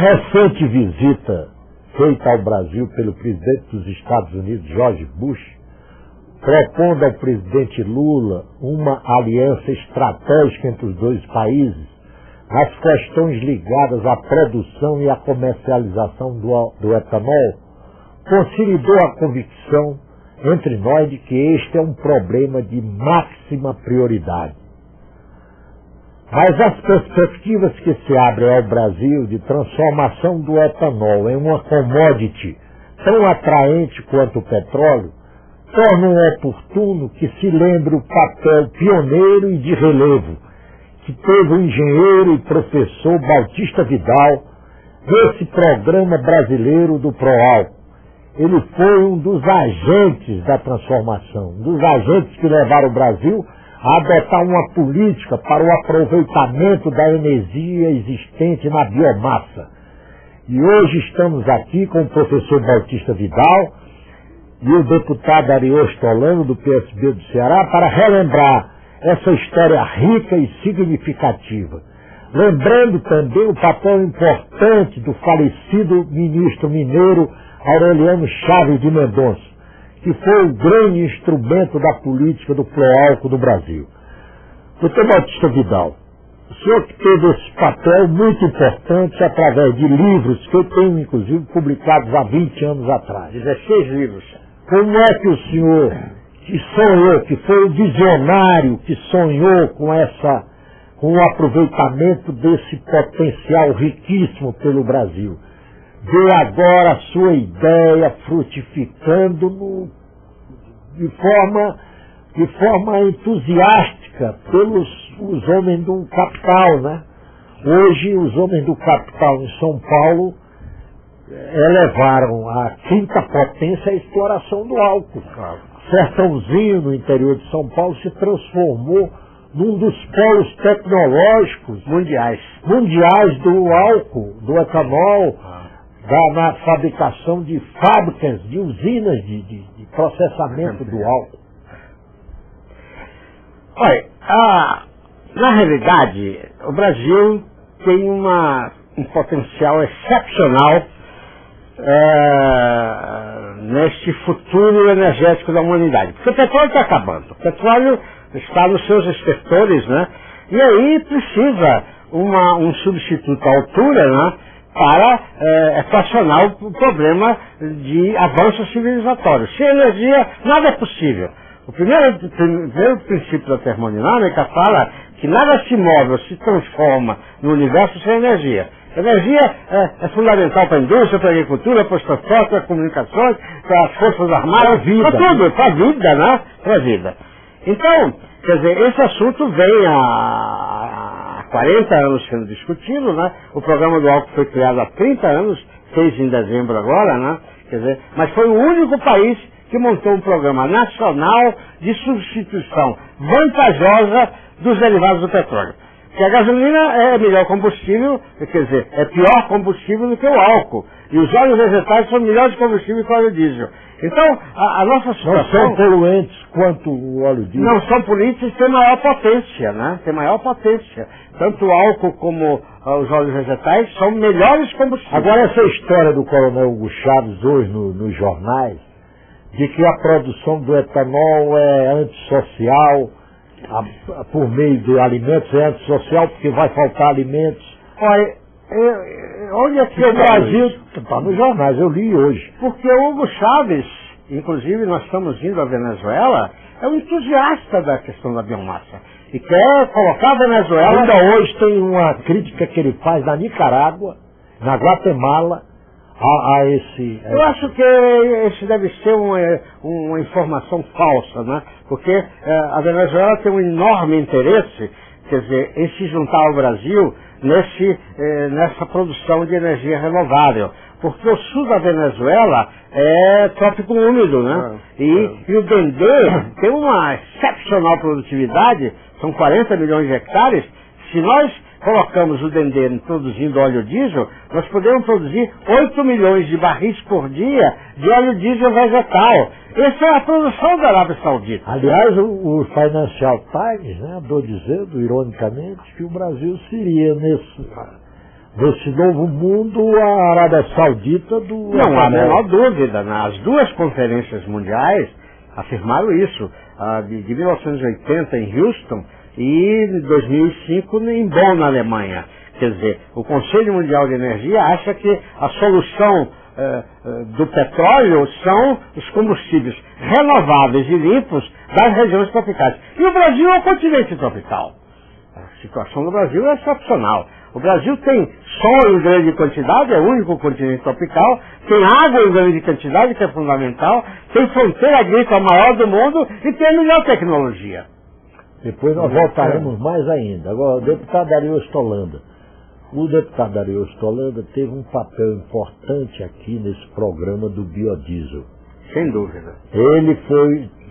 recente visita feita ao Brasil pelo presidente dos Estados Unidos, George Bush, propondo ao presidente Lula uma aliança estratégica entre os dois países nas questões ligadas à produção e à comercialização do etanol, consolidou a convicção entre nós de que este é um problema de máxima prioridade. Mas as perspectivas que se abrem ao Brasil de transformação do etanol em uma commodity tão atraente quanto o petróleo tornam oportuno que se lembre o papel pioneiro e de relevo que teve o engenheiro e professor Bautista Vidal nesse programa brasileiro do Proálcool. Ele foi um dos agentes da transformação, um dos agentes que levaram o Brasil a adotar uma política para o aproveitamento da energia existente na biomassa. E hoje estamos aqui com o professor Bautista Vidal e o deputado Ariosto Holanda, do PSB do Ceará, para relembrar essa história rica e significativa. Lembrando também o papel importante do falecido ministro mineiro Aureliano Chaves de Mendonça, que foi o grande instrumento da política do Proálcool do Brasil. Doutor Bautista Vidal, o senhor que teve esse papel muito importante através de livros que eu tenho, inclusive, publicados há 20 anos atrás. 16 livros. Como é que o senhor, que sonhou, que foi o visionário que sonhou com o aproveitamento desse potencial riquíssimo pelo Brasil, vê agora a sua ideia frutificando de forma entusiástica pelos os homens do capital, né? Hoje os homens do capital em São Paulo elevaram a quinta potência a exploração do álcool. Sertãozinho, no interior de São Paulo, se transformou num dos polos tecnológicos mundiais do álcool, do etanol, na fabricação de fábricas, de usinas de processamento do álcool. Olha, na realidade, o Brasil tem um potencial excepcional neste futuro energético da humanidade. Porque o petróleo está acabando. O petróleo está nos seus estertores, né? E aí precisa um substituto à altura, né? Para equacionar o problema de avanço civilizatório. Sem energia, nada é possível. O primeiro princípio da termodinâmica fala que nada se move ou se transforma no universo sem energia. Energia é fundamental para a indústria, para a agricultura, para os transportes, para as comunicações, para as forças armadas, para tudo, para a vida, né? Para a vida. Então, quer dizer, esse assunto vem há 40 anos sendo discutido, né? O programa do álcool foi criado há 30 anos, fez em dezembro agora, né? Quer dizer, mas foi o único país que montou um programa nacional de substituição vantajosa dos derivados do petróleo. Porque a gasolina é melhor combustível, quer dizer, é pior combustível do que o álcool. E os óleos vegetais são melhores combustíveis que o óleo diesel. Então, a nossa situação... Não são poluentes quanto o óleo diesel. Não são poluentes, têm maior potência, né? Tem maior potência. Tanto o álcool como os óleos vegetais são melhores combustíveis. Agora, essa história do coronel Hugo Chávez hoje nos jornais, de que a produção do etanol é antissocial, por meio de alimentos é antissocial porque vai faltar alimentos. Olha que o Brasil está nos jornais, eu li hoje. Porque o Hugo Chávez, inclusive nós estamos indo à Venezuela, é um entusiasta da questão da biomassa. E quer colocar a Venezuela... Ainda hoje tem uma crítica que ele faz na Nicarágua, na Guatemala, a esse... Eu acho que esse deve ser uma informação falsa, né? Porque a Venezuela tem um enorme interesse, quer dizer, em se juntar ao Brasil nessa produção de energia renovável. Porque o sul da Venezuela é trópico úmido, né? E o Dendê tem uma excepcional produtividade, são 40 milhões de hectares. Se nós colocamos o Dendê produzindo óleo diesel, nós podemos produzir 8 milhões de barris por dia de óleo diesel vegetal. Essa é a produção da Arábia Saudita. Aliás, o Financial Times, né, andou dizendo, ironicamente, que o Brasil seria Nesse novo mundo, a Arábia Saudita Não há a menor dúvida. Nas duas conferências mundiais afirmaram isso. A de 1980 em Houston e de 2005 em Bonn, na Alemanha. Quer dizer, o Conselho Mundial de Energia acha que a solução do petróleo são os combustíveis renováveis e limpos das regiões tropicais. E o Brasil é um continente tropical. A situação do Brasil é excepcional. O Brasil tem sol em grande quantidade, é o único continente tropical, tem água em grande quantidade, que é fundamental, tem fronteira agrícola maior do mundo e tem a melhor tecnologia. Depois nós voltaremos mais ainda. Agora, o deputado Ariosto Holanda. O deputado Ariosto Holanda teve um papel importante aqui nesse programa do biodiesel. Sem dúvida. Ele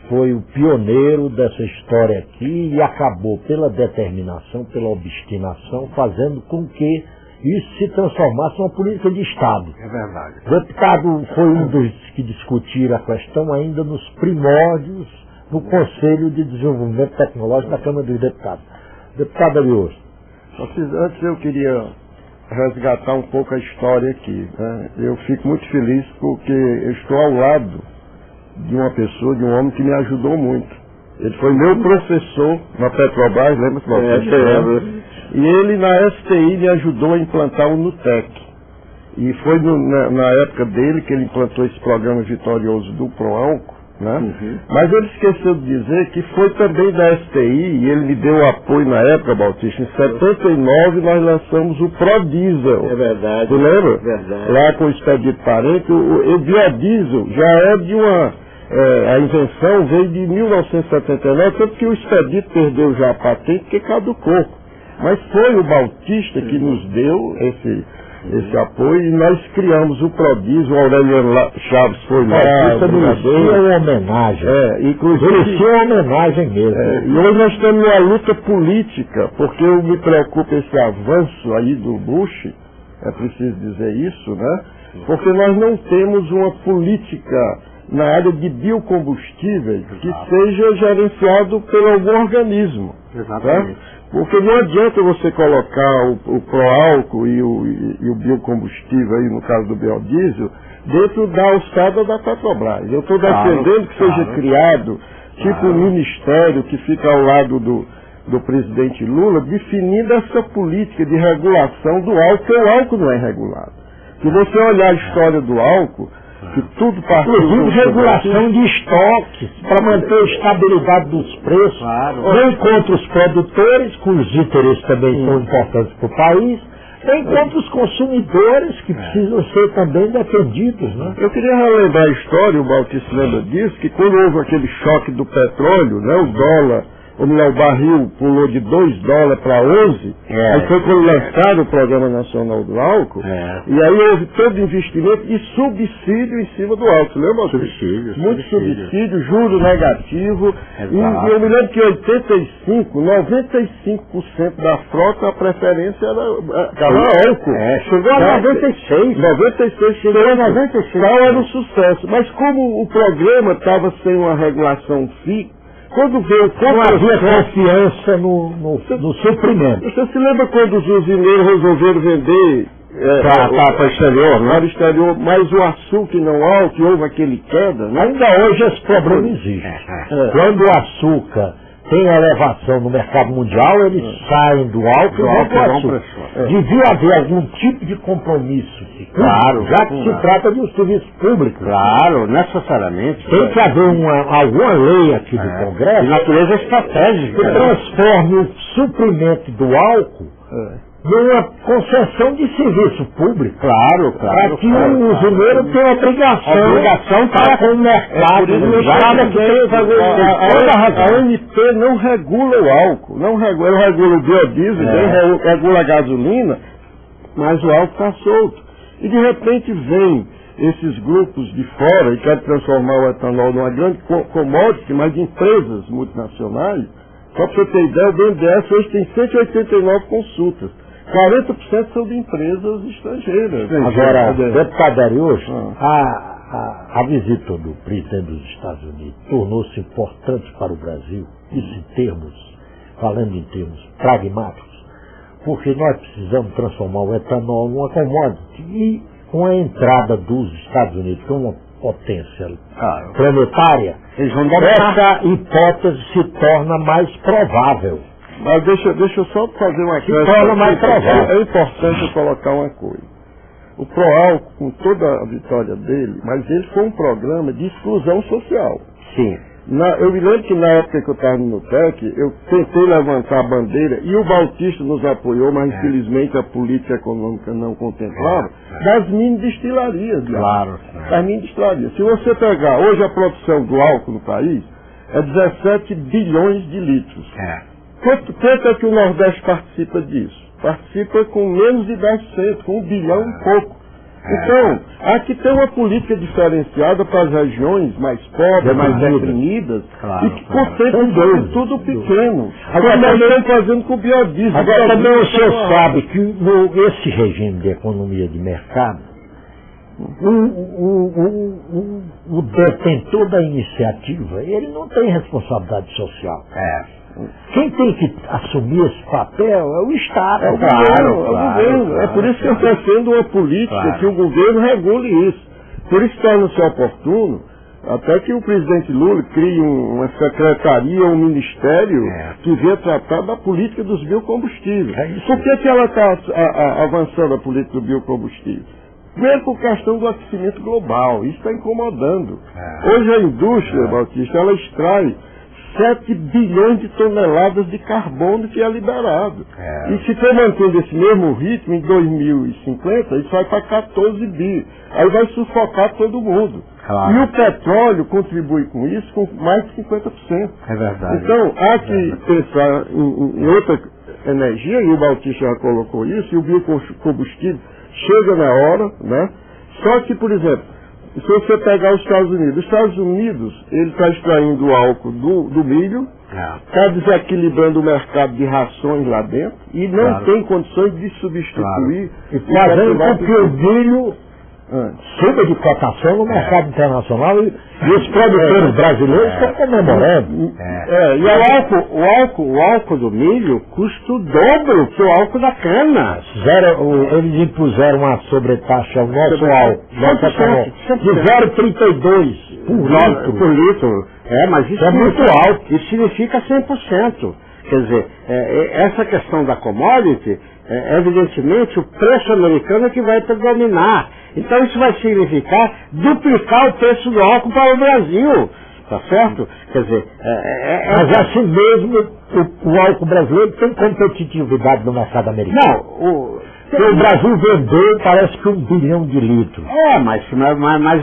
foi o pioneiro dessa história aqui e acabou pela determinação, pela obstinação, fazendo com que isso se transformasse numa política de Estado. É verdade. O deputado foi um dos que discutiram a questão ainda nos primórdios do Conselho de Desenvolvimento Tecnológico da Câmara dos Deputados. Deputado Ariosto. Antes eu queria resgatar um pouco a história aqui, né? Eu fico muito feliz porque eu estou ao lado de uma pessoa, de um homem que me ajudou muito. Ele foi meu professor na Petrobras, lembra? E ele na STI me ajudou a implantar o Nutec. E foi na época dele que ele implantou esse programa vitorioso do Proálcool, né? Mas ele esqueceu de dizer que foi também da STI, e ele me deu apoio na época, Bautista. Em 79 nós lançamos o Prodiesel. É verdade. Tu lembra? Verdade. Lá com o Expedito Parente, o biodiesel já é de uma... a invenção veio de 1979, tanto que o Expedito perdeu já a patente porque caducou. Mas foi o Bautista que nos deu esse apoio, e nós criamos o Prodiesel. O Aureliano Chaves foi lá. Isso merecia uma homenagem. Inclusive merecia uma homenagem mesmo. E hoje nós estamos numa luta política, porque me preocupa esse avanço aí do Bush, é preciso dizer isso, né? Porque nós não temos uma política na área de biocombustíveis que seja gerenciado por algum organismo. Exatamente. Né? Porque não adianta você colocar o Proálcool e o biocombustível, aí, no caso do biodiesel, dentro da alçada da Petrobras. Eu estou defendendo que seja criado tipo um ministério que fica ao lado do presidente Lula, definindo essa política de regulação do álcool, porque o álcool não é regulado. Se você olhar a história do álcool, que tudo partiu... Inclusive regulação de estoques, para manter a estabilidade dos preços, nem contra os produtores, cujos interesses também são importantes para o país, nem contra os consumidores, que precisam ser também defendidos, né? Eu queria relembrar a história, o Bautista lembra disso, que quando houve aquele choque do petróleo, né, o dólar... O barril pulou de $2 para 11, aí foi quando lançaram o Programa Nacional do Álcool, e aí houve todo investimento e subsídio em cima do álcool, lembra? Muito subsídio, juro negativo, e eu me lembro que em 95% da frota a preferência era álcool. Chegou a 96. 96 chegou a 96. Qual era o sucesso? Mas como o programa estava sem uma regulação fixa, quando veio não havia confiança no suprimento. Você se lembra quando os usineiros resolveram vender para o exterior, né? Para o exterior, mas o açúcar e não álcool, houve aquele queda, né? Ainda hoje esse problema existe. Quando o açúcar tem elevação no mercado mundial, eles saem do álcool e vão para o açúcar. Devia haver algum tipo de compromisso, claro, já que se trata de um serviço público. Claro, necessariamente. Tem que haver alguma lei aqui do Congresso de natureza estratégica que transforme o suprimento do álcool numa concessão de serviço público. Claro. Para que o usineiro tenha obrigação para com o mercado. A ONP não regula o álcool, não regula o biodiesel, regula a gasolina, mas o álcool está solto. E de repente vem esses grupos de fora e querem transformar o etanol numa grande commodity, mas de empresas multinacionais. Só para você ter ideia, o BNDES hoje tem 189 consultas. 40% são de empresas estrangeiras. Agora, deputado Ariosto, a visita do presidente dos Estados Unidos tornou-se importante para o Brasil, falando em termos pragmáticos, porque nós precisamos transformar o etanol numa commodity. E com a entrada dos Estados Unidos, que é uma potência planetária, essa hipótese se torna mais provável. Mas deixa eu só fazer uma coisa. Se torna mais provável. É importante eu colocar uma coisa. O Proálcool, com toda a vitória dele, mas ele foi um programa de exclusão social. Sim. Eu me lembro que na época que eu estava no NUTEC, eu tentei levantar a bandeira, e o Bautista nos apoiou, mas infelizmente a política econômica não contemplava, das mini destilarias. Claro. Das mini destilarias. Se você pegar, hoje a produção do álcool no país é 17 bilhões de litros. Quanto é que o Nordeste participa disso? Participa com menos de 10%, com 1 bilhão e pouco. Então, há que ter uma política diferenciada para as regiões mais pobres, mais deprimidas, e que concentram tudo pequeno. Agora nós estamos fazendo com o biodiesel. Agora também o senhor sabe que esse regime de economia de mercado, o detentor da iniciativa, ele não tem responsabilidade social. Quem tem que assumir esse papel é o Estado, é o governo. É por isso que eu defendo uma política que o governo regule isso. Por isso torna-se oportuno até que o presidente Lula crie uma secretaria, um ministério que venha tratar da política dos biocombustíveis. Por que ela está avançando a política do biocombustível? Primeiro por questão do aquecimento global. Isso está incomodando. Hoje a indústria, Bautista, ela extrai 7 bilhões de toneladas de carbono que é liberado. E se for mantendo esse mesmo ritmo, em 2050, isso vai para 14 bi. Aí vai sufocar todo mundo. E o petróleo contribui com isso com mais de 50%. É verdade. Então, há que pensar em outra energia, e o Bautista já colocou isso, e o biocombustível chega na hora, né? Só que, por exemplo, se você pegar os Estados Unidos, ele está extraindo o álcool do milho, está desequilibrando o mercado de rações lá dentro e não tem condições de substituir. E fazendo com que o milho suba de cotação no mercado internacional e os produtores brasileiros estão comemorando. E o álcool do milho custa o dobro que o álcool da cana. Eles impuseram uma sobretaxa ao nosso álcool, de 0,32 por litro. Mas isso é muito alto. Isso significa 100%. Quer dizer, essa questão da commodity, evidentemente o preço americano é que vai predominar. Então isso vai significar duplicar o preço do álcool para o Brasil, tá certo? Quer dizer, mas assim mesmo o álcool brasileiro tem competitividade no mercado americano. O Brasil vendeu, parece que 1 bilhão de litros. Mas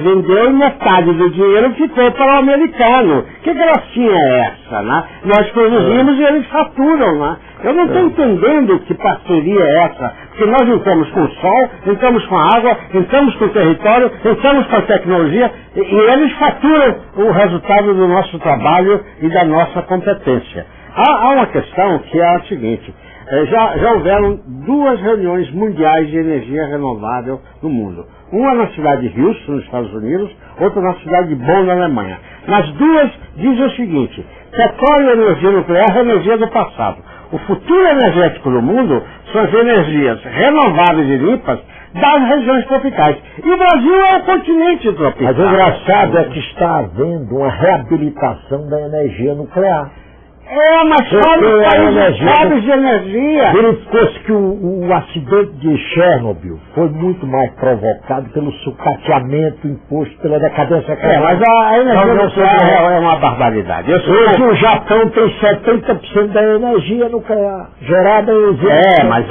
vendeu e metade do dinheiro ficou para o americano. Que gracinha é essa, né? Nós produzimos e eles faturam, né? Eu não estou entendendo que parceria é essa. Porque nós entramos com o sol, entramos com a água, entramos com o território, entramos com a tecnologia e eles faturam o resultado do nosso trabalho e da nossa competência. Há uma questão que é a seguinte. Já houveram 2 reuniões mundiais de energia renovável no mundo. Uma na cidade de Houston, nos Estados Unidos, outra na cidade de Bonn, na Alemanha. Nas duas dizem o seguinte: petróleo e energia nuclear é a energia do passado. O futuro energético do mundo são as energias renováveis e limpas das regiões tropicais. E o Brasil é o continente tropical. Mas o engraçado é que está havendo uma reabilitação da energia nuclear. Mas fala os países pobres de energia. Verificou-se que o acidente de Chernobyl foi muito mais provocado pelo sucateamento imposto pela decadência econômica. Mas a energia nuclear é uma barbaridade. Hoje o Japão tem 70% da energia nuclear gerada em usina. Mas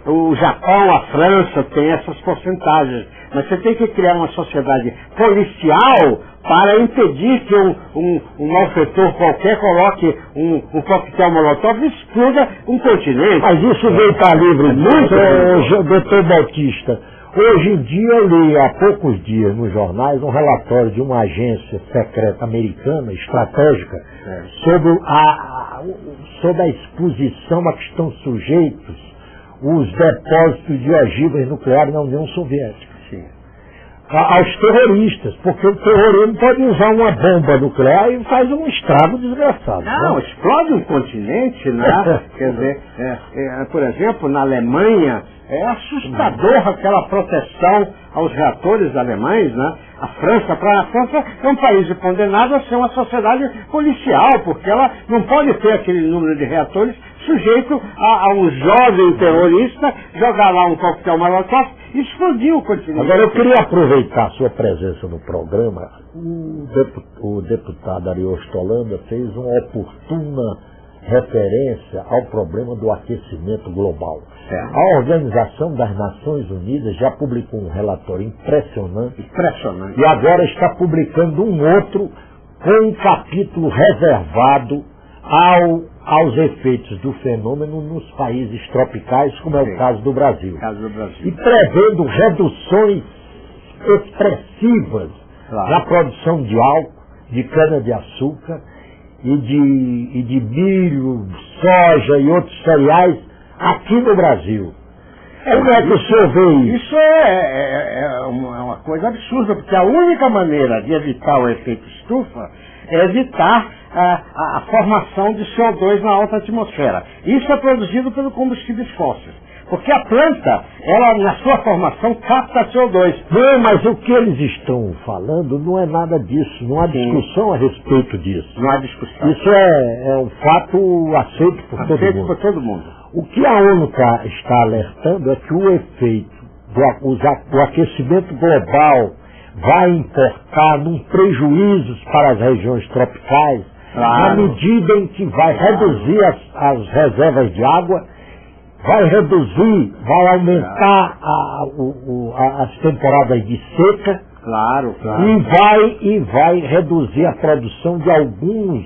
o Japão, a França tem essas porcentagens. Mas você tem que criar uma sociedade policial para impedir que um malfeitor qualquer coloque um coquetel molotov e exploda um continente. Mas isso veio para livre muito, doutor Bautista. Hoje em dia eu li há poucos dias nos jornais um relatório de uma agência secreta americana, estratégica, sobre a exposição a que estão sujeitos os depósitos de ogivas nucleares na União Soviética. aos terroristas, porque o terrorismo pode usar uma bomba nuclear e faz um estrago desgraçado. Não, explode um continente, né? Quer dizer, por exemplo, na Alemanha, é assustador aquela proteção aos reatores alemães, né? A França é um país condenado a ser uma sociedade policial, porque ela não pode ter aquele número de reatores sujeito a um jovem terrorista jogar lá um coquetel molotov e explodir o continente. Agora eu queria aproveitar a sua presença no programa. O deputado Ariosto Holanda fez uma oportuna referência ao problema do aquecimento global. A Organização das Nações Unidas já publicou um relatório impressionante. E agora está publicando um outro com um capítulo reservado aos efeitos do fenômeno nos países tropicais, como é o caso do Brasil. E prevendo reduções expressivas na produção de álcool, de cana-de-açúcar e de milho, soja e outros cereais aqui no Brasil. Como é que o senhor vê isso? Isso é uma coisa absurda, porque a única maneira de evitar o efeito estufa é evitar a formação de CO2 na alta atmosfera. Isso é produzido pelo combustíveis fósseis. Porque a planta, ela na sua formação capta CO2. Não, mas o que eles estão falando não é nada disso. Não há discussão a respeito disso. Não há discussão. Isso é um fato aceito por todo mundo. O que a ONU está alertando é que o efeito do aquecimento global vai importar num prejuízo para as regiões tropicais, na medida em que vai reduzir as reservas de água, vai aumentar as temporadas de seca, e vai reduzir a produção de alguns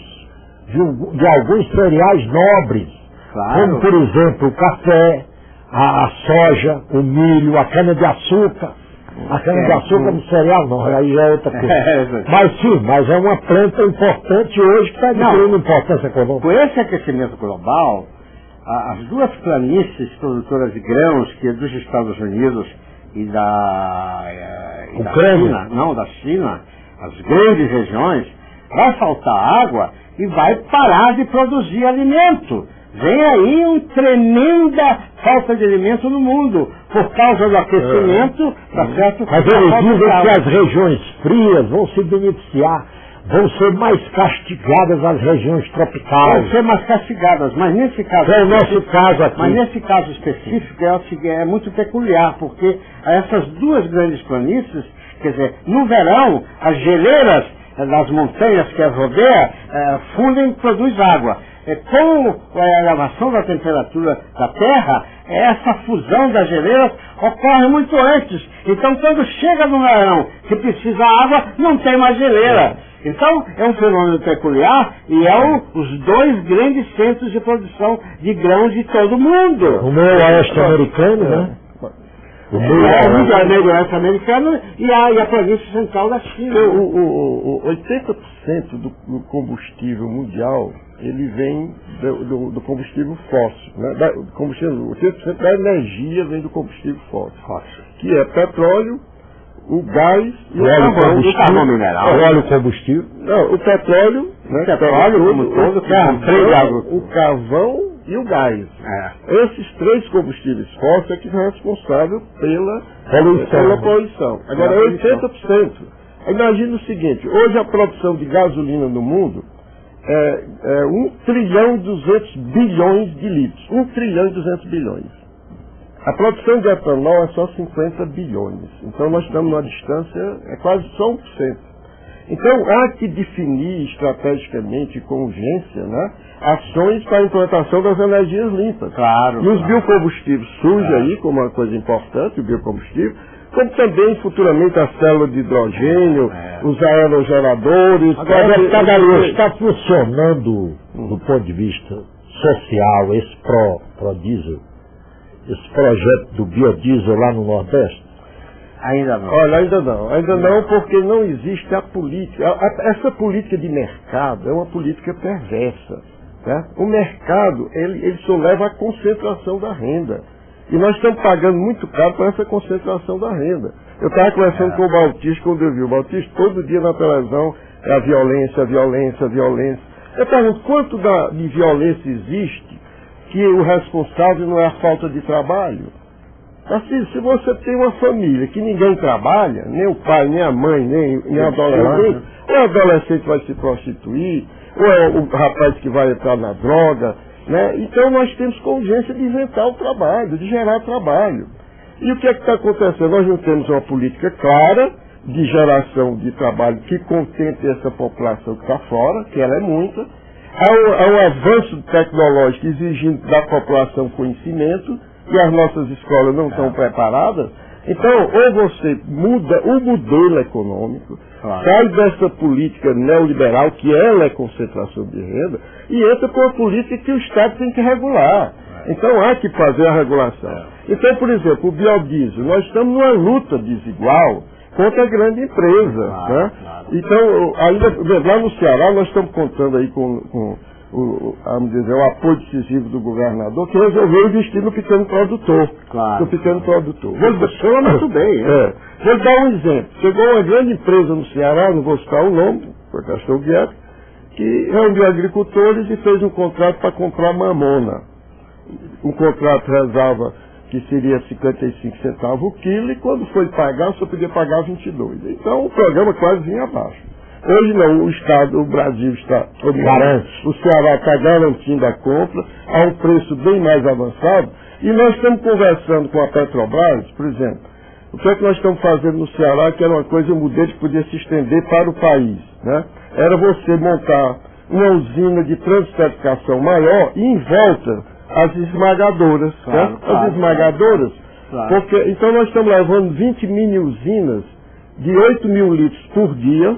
cereais nobres, como por exemplo o café, a soja, o milho, a cana-de-açúcar. A cana-de-açúcar no cereal não, aí já é outra coisa. Mas é uma planta importante hoje que está adquirindo importância econômica. Com esse aquecimento global, as duas planícies produtoras de grãos, que é dos Estados Unidos e da China, as grandes regiões, vai faltar água e vai parar de produzir alimento. Vem aí uma tremenda falta de alimento no mundo, por causa do aquecimento, tá certo? Mas eles dizem que as regiões frias vão se beneficiar, vão ser mais castigadas as regiões tropicais. Vão ser mais castigadas, mas nesse caso... É o nosso caso aqui. Mas nesse caso específico é muito peculiar, porque essas duas grandes planícies, quer dizer, no verão, as geleiras das montanhas que as rodeia, fundem e produz água. Com a elevação da temperatura da Terra, essa fusão das geleiras ocorre muito antes. Então, quando chega no verão que precisa água, não tem mais geleira. Então, é um fenômeno peculiar e os dois grandes centros de produção de grãos de todo o mundo. O meio oeste americano, né? O meio oeste americano e a planície central da China. 80% do combustível mundial, ele vem do combustível fóssil. Né? 80% da energia vem do combustível fóssil. Que é petróleo, o gás e o carvão mineral. O óleo combustível. Não, o petróleo, né? O carvão e o gás. Esses três combustíveis fósseis é que são responsáveis pela poluição. Agora, 80%. Imagina o seguinte, hoje a produção de gasolina no mundo é 1 trilhão e 200 bilhões de litros. 1 trilhão e 200 bilhões. A produção de etanol é só 50 bilhões. Então nós estamos numa distância, quase só 1%. Então há que definir estrategicamente, com urgência, né, ações para a implantação das energias limpas. E os biocombustíveis surgem aí como uma coisa importante, o biocombustível, como também futuramente a célula de hidrogênio, os aerogeradores. Agora, está funcionando, do ponto de vista social, esse pró-diesel, esse projeto do biodiesel lá no Nordeste? Ainda não. Olha, ainda não, porque não existe a política. Essa política de mercado é uma política perversa. Né? O mercado, ele só leva à concentração da renda. E nós estamos pagando muito caro por essa concentração da renda. Eu estava conversando com o Bautista quando eu vi o Bautista todo dia na televisão, é a violência, a violência, a violência. Eu pergunto, quanto de violência existe que o responsável não é a falta de trabalho? Assim, se você tem uma família que ninguém trabalha, nem o pai, nem a mãe, nem o adolescente, ou o adolescente vai se prostituir, ou é o rapaz que vai entrar na droga, né? Então nós temos com urgência de inventar o trabalho, de gerar trabalho. E o que é que está acontecendo? Nós não temos uma política clara de geração de trabalho que contemple essa população que está fora, que ela é muita. Há um avanço tecnológico exigindo da população conhecimento, e as nossas escolas não estão preparadas. Então, ou você muda o modelo econômico, sai dessa política neoliberal, que ela é concentração de renda, e entra com a política que o Estado tem que regular. Então, há que fazer a regulação. Então, por exemplo, o biodiesel, nós estamos numa luta desigual contra a grande empresa. Né? Então, ainda lá no Ceará, nós estamos contando aí com vamos dizer, o apoio decisivo do governador, que resolveu investir no pequeno produtor. No pequeno produtor. Funciona muito bem. Vou dar um exemplo. Chegou uma grande empresa no Ceará, não vou citar o nome, por questão de época, que reuniu agricultores e fez um contrato para comprar mamona. O contrato rezava que seria 55 centavos o quilo, e quando foi pagar, só podia pagar 22. Então o programa quase vinha abaixo. Hoje não, o Estado, o Brasil está, o Ceará está garantindo a compra a um preço bem mais avançado, e nós estamos conversando com a Petrobras, por exemplo, o que é que nós estamos fazendo no Ceará, que era uma coisa, um modelo que podia se estender para o país, né? Era você montar uma usina de transfertificação maior e em volta as esmagadoras, né? As esmagadoras, porque então nós estamos levando 20 mini usinas de 8 mil litros por dia,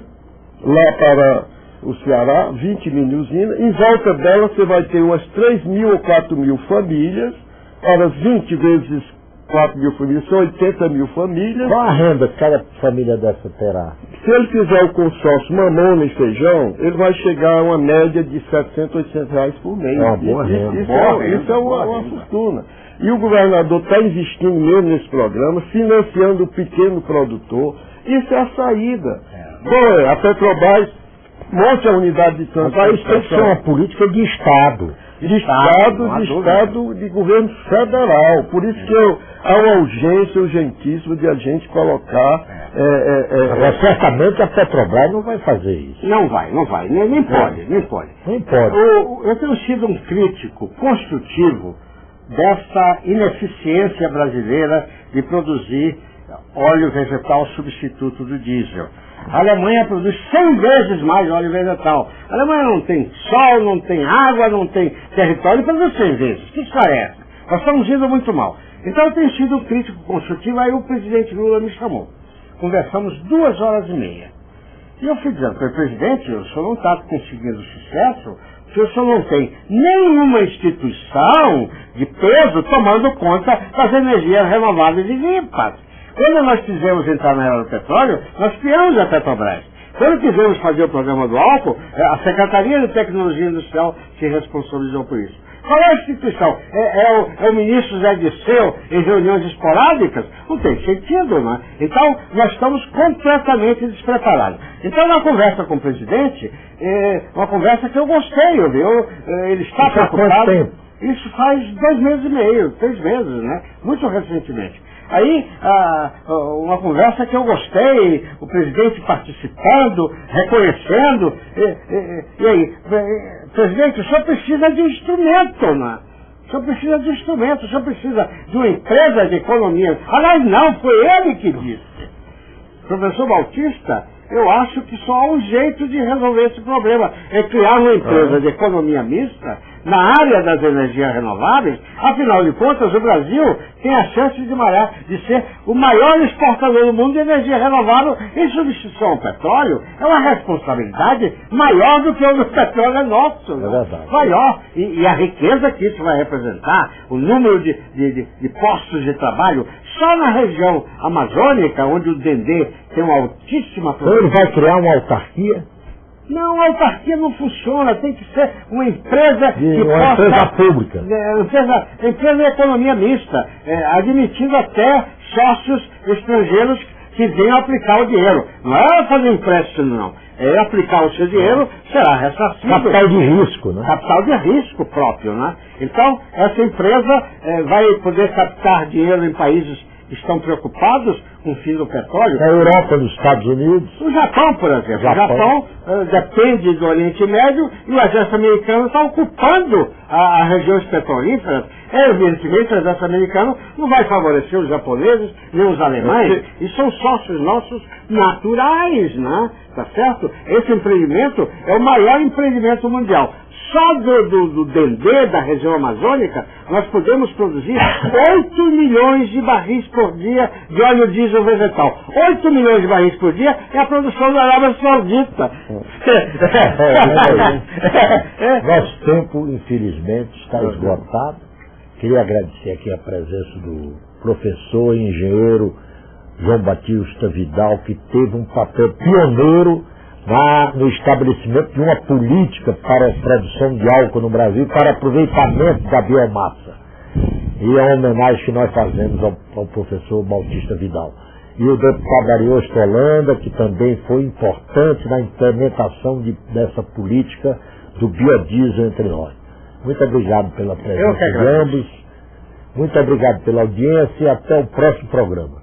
lá para o Ceará, 20 mini usinas. Em volta dela você vai ter umas 3 mil ou 4 mil famílias, para 20 vezes 4 mil famílias, são 80 mil famílias. Qual a renda que cada família dessa terá? Se ele fizer o consórcio mamona e feijão, ele vai chegar a uma média de 700, 800 reais por mês. É uma boa renda. Isso é uma fortuna. E o governador está investindo mesmo nesse programa, financiando o pequeno produtor. Isso é a saída. Bom, a Petrobras monte a unidade de transporte. Isso tem que ser uma política de Estado. De governo federal. Por isso que há uma urgência urgentíssima de a gente colocar... certamente a Petrobras não vai fazer isso. Não vai, nem pode. Nem pode. Eu tenho sido um crítico construtivo dessa ineficiência brasileira de produzir óleo vegetal substituto do diesel. A Alemanha produz 100 vezes mais óleo vegetal. A Alemanha não tem sol, não tem água, não tem território, e produz 100 vezes. Que história é essa? Nós estamos indo muito mal. Então eu tenho sido um crítico construtivo, aí o presidente Lula me chamou. Conversamos 2h30. E eu fui dizendo para o presidente, o senhor não está conseguindo sucesso, porque o senhor não tem nenhuma instituição de peso tomando conta das energias renováveis e limpas. Quando nós quisemos entrar na era do petróleo, nós criamos a Petrobras. Quando quisemos fazer o programa do álcool, a Secretaria de Tecnologia Industrial se responsabilizou por isso. Qual é a instituição? É o ministro Zé Disseu em reuniões esporádicas? Não tem sentido, não é? Então, nós estamos completamente despreparados. Então, na conversa com o presidente, uma conversa que eu gostei, viu? Ele está preocupado. Isso faz 2 meses e meio, 3 meses, né? Muito recentemente. Aí, uma conversa que eu gostei, o presidente participando, reconhecendo, e aí, presidente, o senhor precisa de um instrumento, né? O senhor precisa de um instrumento, o senhor precisa de uma empresa de economia. Aliás, não, foi ele que disse. Professor Bautista, eu acho que só há um jeito de resolver esse problema, é criar uma empresa de economia mista na área das energias renováveis. Afinal de contas, o Brasil tem a chance de ser o maior exportador do mundo de energia renovável em substituição ao petróleo. É uma responsabilidade maior do que o do petróleo é nosso. É verdade. Maior. E a riqueza que isso vai representar, o número de postos de trabalho, só na região amazônica, onde o Dendê tem uma altíssima produção. Então ele vai criar uma autarquia? Não, a autarquia não funciona, tem que ser uma empresa que uma possa... empresa pública. Empresa de economia mista, admitindo até sócios estrangeiros que venham aplicar o dinheiro. Não é fazer empréstimo, não. É aplicar o seu dinheiro, será ressarcido. Capital de risco, né? Capital de risco próprio, né? Então, essa empresa vai poder captar dinheiro em países que estão preocupados com o fim do petróleo. Na Europa, nos Estados Unidos. O Japão, por exemplo. O Japão depende do Oriente Médio e o exército americano está ocupando as regiões petrolíferas. Evidentemente, o exército americano não vai favorecer os japoneses nem os alemães. E são sócios nossos naturais, né? Tá certo? Esse empreendimento é o maior empreendimento mundial. Só do Dendê, da região amazônica, nós podemos produzir 8 milhões de barris por dia de óleo diesel vegetal. 8 milhões de barris por dia é a produção da Arábia Saudita. Nosso tempo, infelizmente, está esgotado. Queria agradecer aqui a presença do professor e engenheiro João Batista Vidal, que teve um papel pioneiro no estabelecimento de uma política para a produção de álcool no Brasil, para aproveitamento da biomassa. E é uma homenagem que nós fazemos ao professor Batista Vidal. E o deputado Ariosto Holanda, que também foi importante na implementação dessa política do biodiesel entre nós. Muito obrigado pela presença de ambos. Muito obrigado pela audiência e até o próximo programa.